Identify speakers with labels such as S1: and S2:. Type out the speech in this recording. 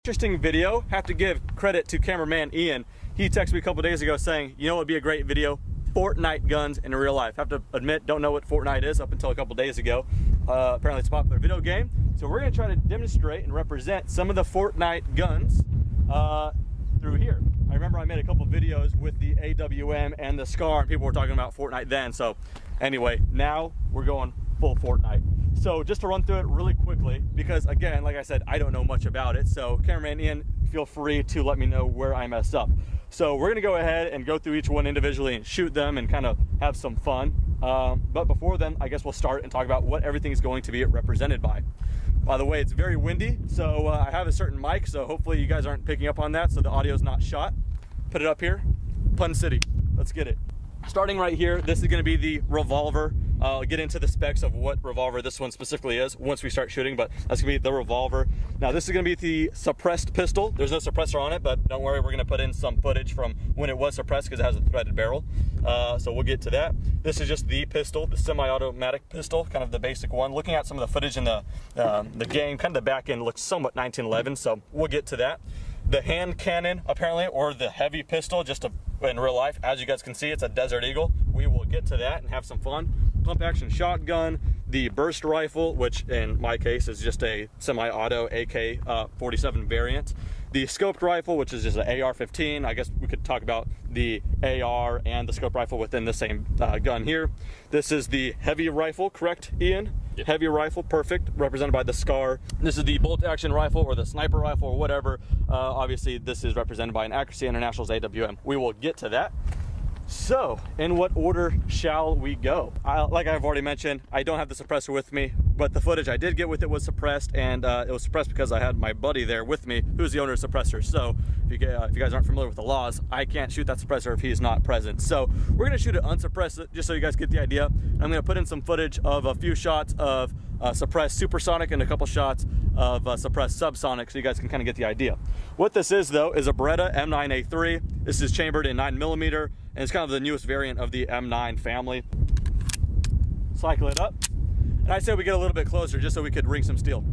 S1: Interesting video. Have to give credit to cameraman Ian. He texted me a couple days ago saying, you know what would be a great video? Fortnite guns in real life. Have to admit, don't know what Fortnite is up until a couple days ago. Apparently it's a popular video game. So we're gonna try to demonstrate and represent some of the Fortnite guns through here. I remember I made a couple videos with the AWM and the SCAR, and people were talking about Fortnite then. So anyway, now we're going full Fortnite. So just to run through it really quickly, because again, like I said, I don't know much about it. So cameraman Ian, feel free to let me know where I messed up. So we're gonna go ahead and go through each one individually and shoot them and kind of have some fun. But before then, I guess we'll start and talk about what everything's going to be represented by. By the way, it's very windy, so I have a certain mic, so hopefully you guys aren't picking up on that, so the audio's not shot. Put it up here, Pun City, let's get it. Starting right here, this is gonna be the revolver. I'll get into the specs of what revolver this one specifically is once we start shooting, but that's gonna be the revolver. Now this is gonna be the suppressed pistol. There's no suppressor on it, but don't worry, we're gonna put in some footage from when it was suppressed because it has a threaded barrel. So we'll get to that. This is just the pistol, the semi-automatic pistol, kind of the basic one. Looking at some of the footage in the game, kind of the back end looks somewhat 1911, so we'll get to that. The hand cannon, apparently, or the heavy pistol, just in real life, as you guys can see, it's a Desert Eagle. We will get to that and have some fun. Pump action shotgun, the burst rifle, which in my case is just a semi-auto AK-47 variant. The scoped rifle, which is just an AR-15. I guess we could talk about the AR and the scoped rifle within the same gun here. This is the heavy rifle, correct, Ian? Yep. Heavy rifle, perfect, represented by the SCAR. This is the bolt action rifle or the sniper rifle or whatever. Obviously, this is represented by an Accuracy International's AWM. We will get to that. So, in what order shall we go? Like I've already mentioned, I don't have the suppressor with me, but the footage I did get with it was suppressed, and it was suppressed because I had my buddy there with me, who's the owner of the suppressor. So, if you guys aren't familiar with the laws, I can't shoot that suppressor if he's not present. So, we're gonna shoot it unsuppressed, just so you guys get the idea. I'm gonna put in some footage of a few shots of suppressed supersonic and a couple shots of suppressed subsonic, so you guys can kind of get the idea. What this is, though, is a Beretta M9A3. This is chambered in 9mm, and it's kind of the newest variant of the M9 family. Cycle it up. And I said we get a little bit closer just so we could ring some steel.